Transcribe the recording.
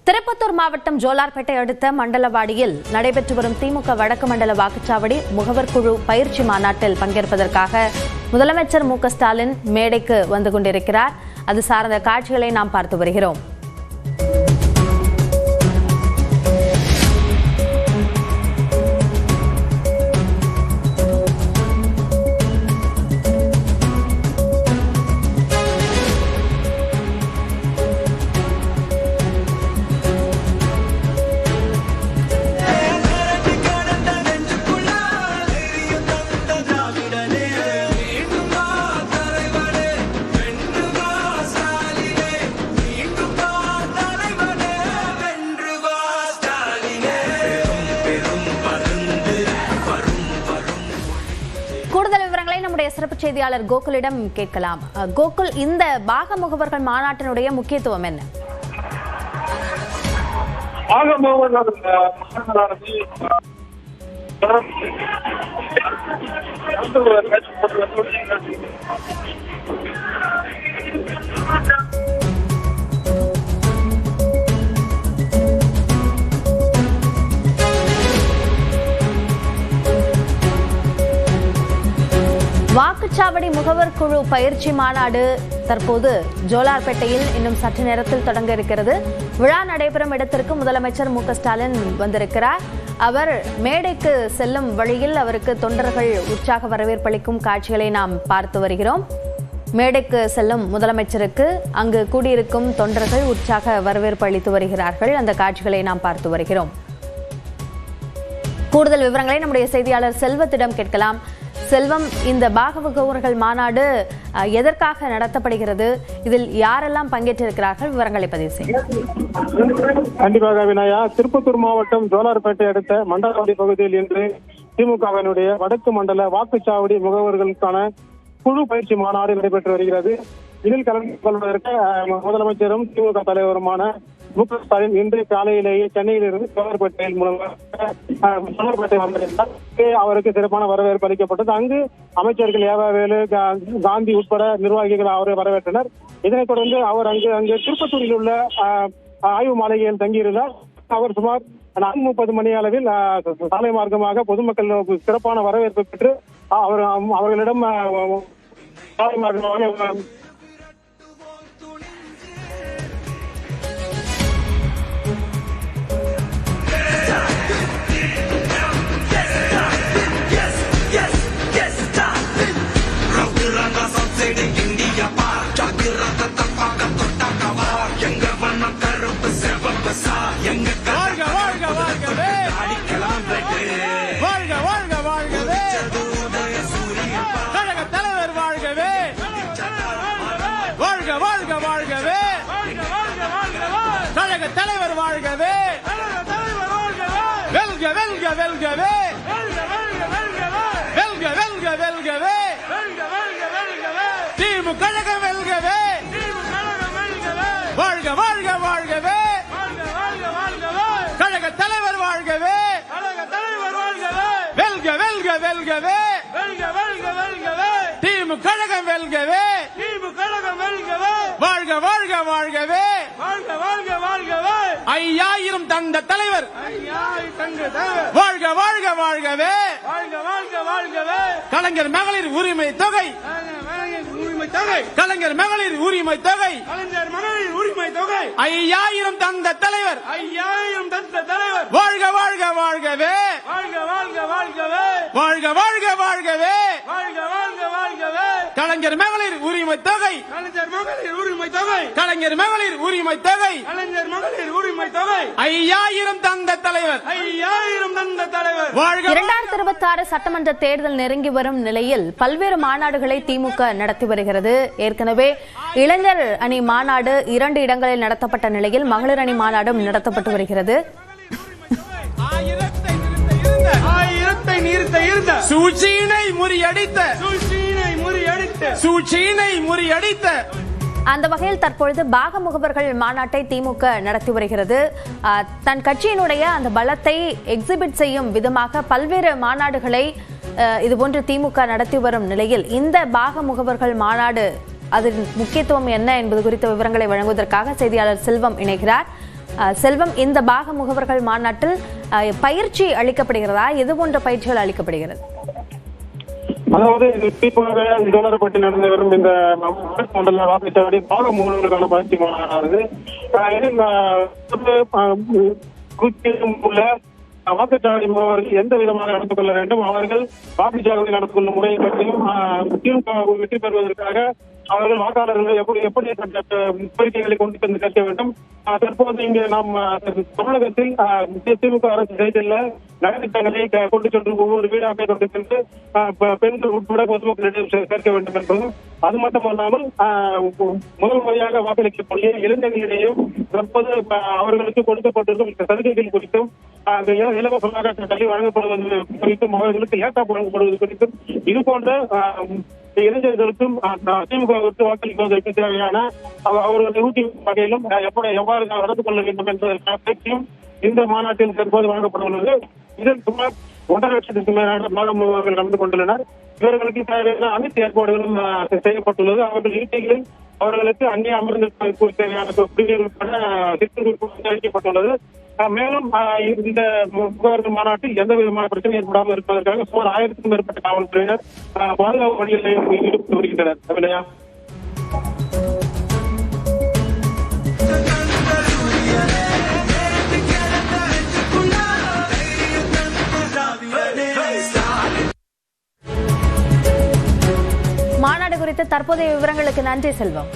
திருப்பத்தூர் மாவட்டம் ஜோலார்பேட்டை அடுத்த மண்டலவாடியில் நடைபெற்று வரும் திமுக வடக்கு மண்டல வாக்குச்சாவடி முகவர் குழு பயிற்சி மாநாட்டில் பங்கேற்பதற்காக முதலமைச்சர் மு.க.ஸ்டாலின் மேடைக்கு வந்து கொண்டிருக்கிறார். அது சார்ந்த காட்சிகளை நாம் பார்த்து வருகிறோம். கூடுதல் விவரங்களை நம்முடைய சிறப்பு செய்தியாளர் கோகுலிடம் கேட்கலாம். கோகுல், இந்த பாக முகவர்கள் மாநாட்டினுடைய முக்கியத்துவம் என்ன? வாக்குச்சாவடி முகவர் குழு பயிற்சி மாநாடு தற்போது ஜோலார்பேட்டையில் இன்னும் சற்று நேரத்தில் தொடங்க இருக்கிறது. விழா நடைபெறும் இடத்திற்கு முதலமைச்சர் மு.க.ஸ்டாலின் வந்திருக்கிறார். அவர் மேடைக்கு செல்லும் வழியில் அவருக்கு தொண்டர்கள் உற்சாக வரவேற்பளிக்கும் காட்சிகளை நாம் பார்த்து வருகிறோம். மேடைக்கு செல்லும் முதலமைச்சருக்கு அங்கு கூடியிருக்கும் தொண்டர்கள் உற்சாக வரவேற்பு அளித்து வருகிறார்கள். அந்த காட்சிகளை நாம் பார்த்து வருகிறோம். கூடுதல் விவரங்களை நம்முடைய செய்தியாளர் செல்வத்திடம் கேட்கலாம். செல்வம், இந்த பாக முகவர்கள் மாநாடு எதற்காக நடத்தப்படுகிறது? இதில் யாரெல்லாம் பங்கேற்றிருக்கிறார்கள்? விவரங்களை பதிவு செய்யுங்கள். கண்டிப்பாக வினயா. திருப்பத்தூர் மாவட்டம் ஜோலார்பேட்டை அடுத்த மண்டலவாடி பகுதியில் இன்று திமுகவினுடைய வடக்கு மண்டல வாக்குச்சாவடி முகவர்களுக்கான குழு பயிற்சி மாநாடு நடைபெற்று வருகிறது. இதில் கலந்து கொள்வதற்கு முதலமைச்சரும் திமுக தலைவருமான மு.க.ஸ்டாலின் இன்று காலையிலேயே சென்னையிலிருந்து ஜோலார்பேட்டை வந்திருந்தார். அவருக்கு சிறப்பான வரவேற்பு அளிக்கப்பட்டது. அங்கு அமைச்சர்கள் ஏவாவேலு, காந்தி உட்பட நிர்வாகிகள் அவரை வரவேற்றனர். இதனைத் தொடர்ந்து அவர் அங்கு திருப்பத்தூரில் உள்ள ஆய்வு மாளிகையில் தங்கியிருந்தார். அவர் சுமார் 4:30 மணி அளவில் சாலை மார்க்கமாக பொதுமக்கள் சிறப்பான வரவேற்பு பெற்று அவர்களிடம் சாலை மார்க்கமாக தலைவர் வாழ்கவே, வெல்க வெல்க வெல்கவே, வெல்க வெல்க வெல்கவே, திமுக கழகம் வெல்கவே, வாழ்க வாழ்க வாழ்கவே, கழக தலைவர் வாழ்கவே, வெல்க வெல்க வெல்கவே, திமுக கழகம் வெல்கவே, வாழ்க வாழ்க வாழ்கவே, ஐயாயிரம் தந்த தலைவர், வாழ்க வாழ்க வாழ்கவே, கலைஞர் மகளிர் உரிமை தொகை, கலைஞர் மகளிர் உரிமை தொகை, 5000 தந்த தலைவர், வாழ்க வாழ்க வாழ்கவே, வாழ்க வாழ்க வாழ்கவே, கலைஞர் மகளிர் உரிமை தொகை, கலைஞர் மகளிர் உரிமை தொகை, 5000 தந்த தலைவர், 2026 சட்டமன்ற தேர்தல் நெருங்கி வரும் நிலையில் பல்வேறு மாநாடுகளை திமுக நடத்தி வருகிறது. ஏற்கனவே இளைஞர் அணி மாநாடு 2 இடங்களில் நடத்தப்பட்ட நிலையில் மகளிர் அணி மாநாடும் நடத்தப்பட்டு வருகிறது. சூழ்ச்சியினை முறியடித்த அந்த வகையில் தற்பொழுது பாக முகவர்கள் மாநாட்டை திமுக நடத்தி வருகிறது. தன் கட்சியினுடைய அந்த பலத்தை எக்ஸிபிட் செய்யும் விதமாக பல்வேறு மாநாடுகளை இதுபோன்று திமுக நடத்தி வரும் நிலையில் இந்த பாக முகவர்கள் மாநாடு அதன் முக்கியத்துவம் என்ன என்பது குறித்த விவரங்களை வழங்குவதற்காக செய்தியாளர் செல்வம் இணைகிறார். செல்வம், இந்த பாக முகவர்கள் மாநாட்டில் பயிற்சி அளிக்கப்படுகிறதா? எது போன்ற பயிற்சிகள் அளிக்கப்படுகிறது? அதாவது குறிப்பாக ஜோலார்பேட்டை நடந்து வரும் இந்த மண்டல வாக்குச்சாவடி பாக முகவர்களுக்கான பயிற்சி மாநாடானது உள்ள வாக்குச்சாவடி முகவர்கள் எந்த விதமாக நடந்து கொள்ள வேண்டும், அவர்கள் வாக்குச்சாவடி நடந்து கொள்ளும் முறையை பற்றியும் வெற்றி பெறுவதற்காக அவர்கள் வாக்காளர்கள் எப்படி கோரிக்கைகளை கொண்டு வந்து கேட்க வேண்டும். தற்போது இங்கு நாம் தமிழகத்தில் திமுக அரசு செய்துள்ள நகரத்திட்டங்களை கொண்டு சென்று ஒவ்வொரு வீடாக கொண்டு சென்று பெண்கள் உட்பட பொதுமக்களிடம் சேர்க்க வேண்டும் என்பதும், அது மட்டுமல்லாமல் முதல் முறையாக வாக்களிக்கக்கூடிய இளைஞர்களிடையும் தற்போது அவர்களுக்கு கொடுக்கப்பட்டிருக்கும் சலுகைகள் குறித்தும் இலவசமாக கல்வி வழங்கப்படுவது குறித்தும் அவர்களுக்கு லேப்டாப் வழங்கப்படுவது குறித்தும் இது போன்ற இளைஞர்களுக்கும் திமுகவிற்கு வாக்களிப்பதற்கு தேவையான அவர்களை ஊக்குவிக்கும் வகையிலும் எவ்வாறு நடந்து கொள்ள வேண்டும் என்பதற்கான பயிற்சியும் இந்த மாநாட்டில் தற்போது வழங்கப்பட்டுள்ளது. இதில் சுமார் 1.5 லட்சத்துக்கு மேலான மாணவர்கள் கலந்து கொண்டுள்ளனர். இவர்களுக்கு தேவையான அனைத்து ஏற்பாடுகளும் செய்யப்பட்டுள்ளது. அவர்கள் இருக்கைகளில் அவர்களுக்கு அங்கே அமர்ந்திருப்பதற்கு தேவையான அளிக்கப்பட்டுள்ளது. மேலும் இந்த முகவர்கள் மாநாட்டில் எந்த விதமான பிரச்சனை ஏற்படாமல் இருப்பதற்காக சுமார் 1000க்கும் மேற்பட்ட காவல்துறையினர் பாதுகாப்பு பணிகளில் ஈடுபட்டு வருகின்றனர். தமிழையா மாநாடு குறித்த தற்போதைய விவரங்களுக்கு நன்றி செல்வம்.